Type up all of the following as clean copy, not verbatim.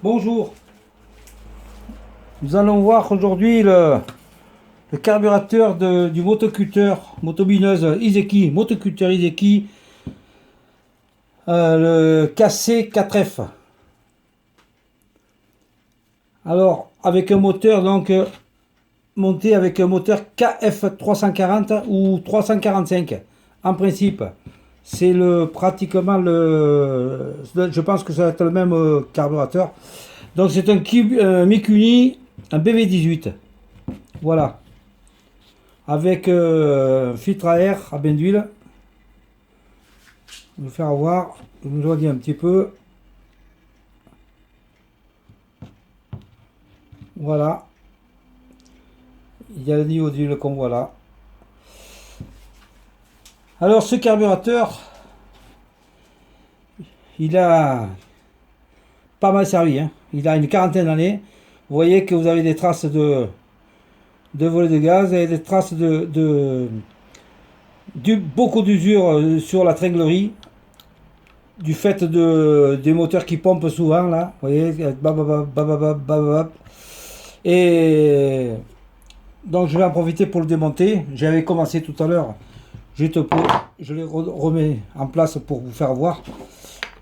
Bonjour, nous allons voir aujourd'hui le carburateur du motocutter, motobineuse Iseki, motocutter Iseki, le KC4F. Alors, avec un moteur monté avec un moteur KF340 ou 345 en principe. C'est pratiquement je pense que ça va être le même carburateur. Donc c'est un Mikuni, un BV18. Voilà. Avec filtre à air à bain d'huile. Je vais vous faire voir. Je vous éloigne un petit peu. Voilà. Il y a le niveau d'huile qu'on voit là. Alors ce carburateur, il a pas mal servi, hein. Il a une quarantaine d'années. Vous voyez que vous avez des traces de volée de gaz et des traces beaucoup d'usure sur la tringlerie du fait des moteurs qui pompent souvent là. Vous voyez, et donc je vais en profiter pour le démonter. J'avais commencé tout à l'heure. Je les remets en place pour vous faire voir.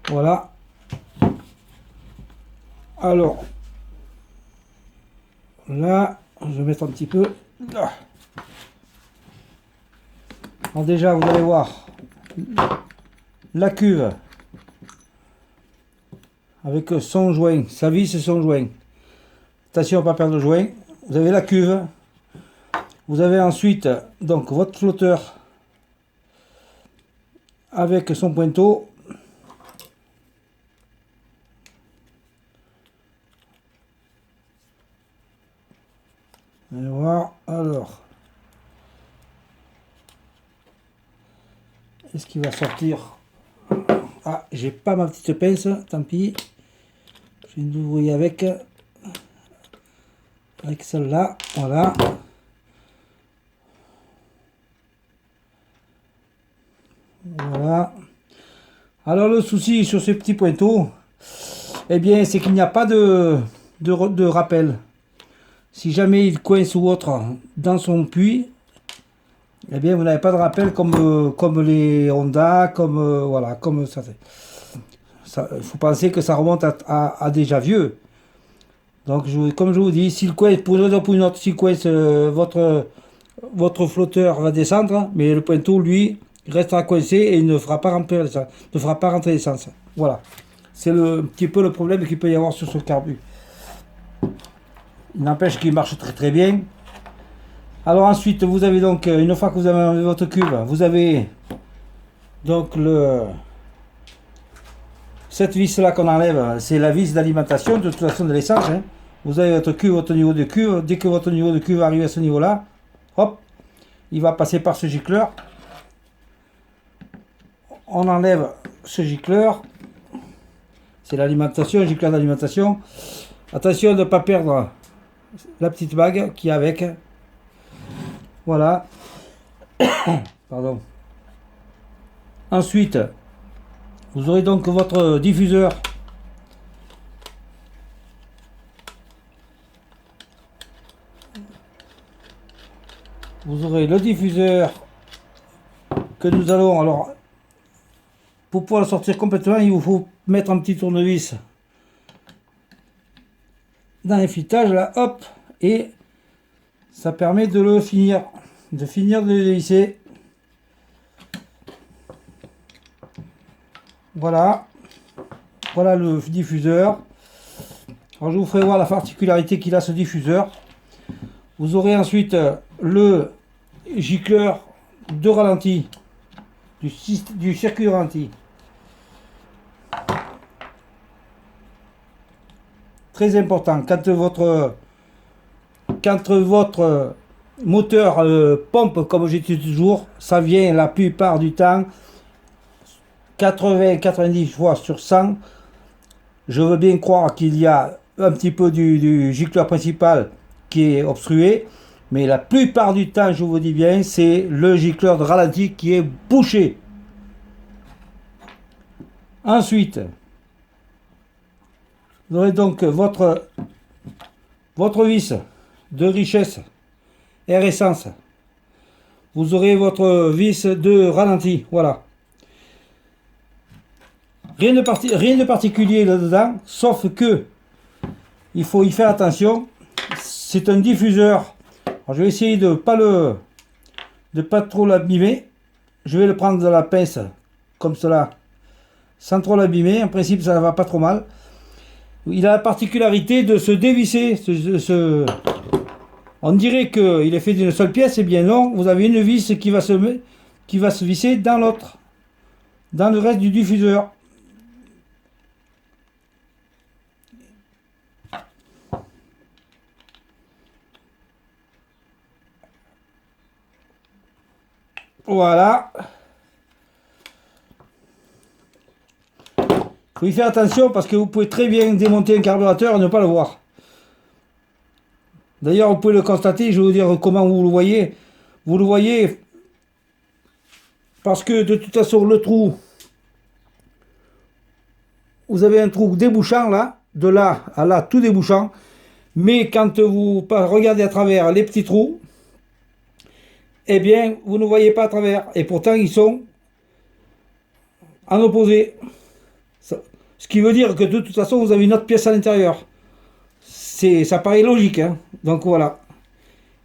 Voilà. Alors, là, je vais mettre un petit peu. Alors déjà, vous allez voir la cuve avec son joint, sa vis et son joint. Attention à ne pas perdre le joint. Vous avez la cuve. Vous avez ensuite donc votre flotteur avec son pointeau. Allez voir, alors. Est-ce qu'il va sortir? Ah, j'ai pas ma petite pince, tant pis. Je vais me débrouiller avec celle-là, voilà. Voilà. Alors le souci sur ces petits pointeaux, eh bien, c'est qu'il n'y a pas de rappel. Si jamais il coince ou autre dans son puits, eh bien vous n'avez pas de rappel comme les Honda, voilà, comme ça. Il faut penser que ça remonte à déjà vieux. Donc comme je vous dis, s'il coince pour une raison ou pour une autre, s'il coince votre flotteur va descendre, mais le pointeau lui restera coincé et il ne fera pas rentrer l'essence, ne fera pas rentrer l'essence. Voilà, c'est un petit peu le problème qu'il peut y avoir sur ce carbu. Il n'empêche qu'il marche très très bien. Alors ensuite, vous avez donc, une fois que vous avez enlevé votre cuve, vous avez donc cette vis là qu'on enlève, c'est la vis d'alimentation de toute façon de l'essence, hein. Vous avez votre cuve, votre niveau de cuve. Dès que votre niveau de cuve arrive à ce niveau là, hop, il va passer par ce gicleur. On enlève ce gicleur. C'est l'alimentation, un gicleur d'alimentation. Attention de ne pas perdre la petite bague qui est avec. Voilà. Pardon. Ensuite, vous aurez donc votre diffuseur. Vous aurez le diffuseur que nous allons... Alors, pour pouvoir le sortir complètement, il vous faut mettre un petit tournevis dans l'effletage, là, hop, et ça permet de le finir, de le dévisser. Voilà, voilà le diffuseur. Alors je vous ferai voir la particularité qu'il a ce diffuseur. Vous aurez ensuite le gicleur de ralenti, du circuit ralenti. Très important, quand votre moteur pompe, comme je dis toujours, ça vient la plupart du temps, 80-90 fois sur 100. Je veux bien croire qu'il y a un petit peu du gicleur principal qui est obstrué, mais la plupart du temps, je vous dis bien, c'est le gicleur de ralenti qui est bouché. Ensuite, Vous aurez donc votre vis de richesse air essence. Vous aurez votre vis de ralenti. Voilà. Rien de particulier là-dedans, sauf que il faut y faire attention. C'est un diffuseur. Alors, je vais essayer de pas trop l'abîmer. Je vais le prendre de la pince comme cela, sans trop l'abîmer. En principe, ça va pas trop mal. Il a la particularité de se dévisser. On dirait qu'il est fait d'une seule pièce. Et bien non, vous avez une vis qui va se visser dans l'autre, dans le reste du diffuseur. Voilà. Il faut y faire attention parce que vous pouvez très bien démonter un carburateur et ne pas le voir. D'ailleurs, vous pouvez le constater, je vais vous dire comment vous le voyez. Vous le voyez parce que de toute façon, le trou, vous avez un trou débouchant là, de là à là, tout débouchant. Mais quand vous regardez à travers les petits trous, eh bien, vous ne voyez pas à travers. Et pourtant, ils sont en opposé. Ce qui veut dire que de toute façon, vous avez une autre pièce à l'intérieur. Ça paraît logique. Hein. Donc voilà.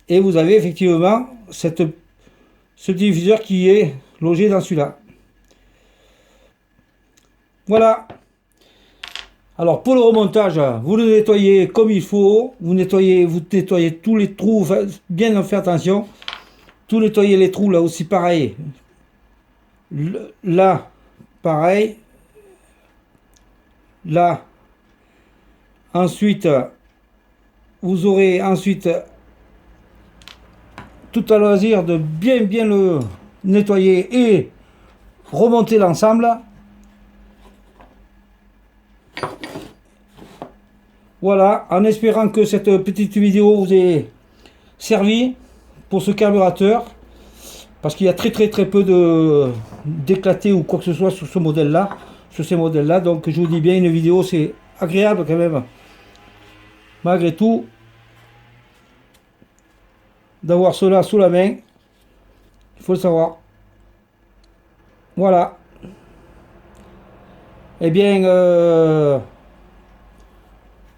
Et vous avez effectivement ce diffuseur qui est logé dans celui-là. Voilà. Alors pour le remontage, vous le nettoyez comme il faut. Vous nettoyez tous les trous. Bien faire attention. Tout nettoyer les trous là aussi pareil. Là, pareil. Là. Ensuite, vous aurez ensuite tout à loisir de bien le nettoyer et remonter l'ensemble. Voilà, en espérant que cette petite vidéo vous ait servi pour ce carburateur, parce qu'il y a très peu d'éclatés ou quoi que ce soit sur ce modèle-là, sur ces modèles-là. Donc je vous dis bien, une vidéo c'est agréable quand même, malgré tout, d'avoir cela sous la main. Il faut le savoir. Voilà. Eh bien,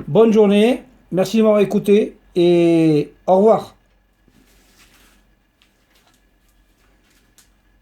bonne journée. Merci de m'avoir écouté et au revoir.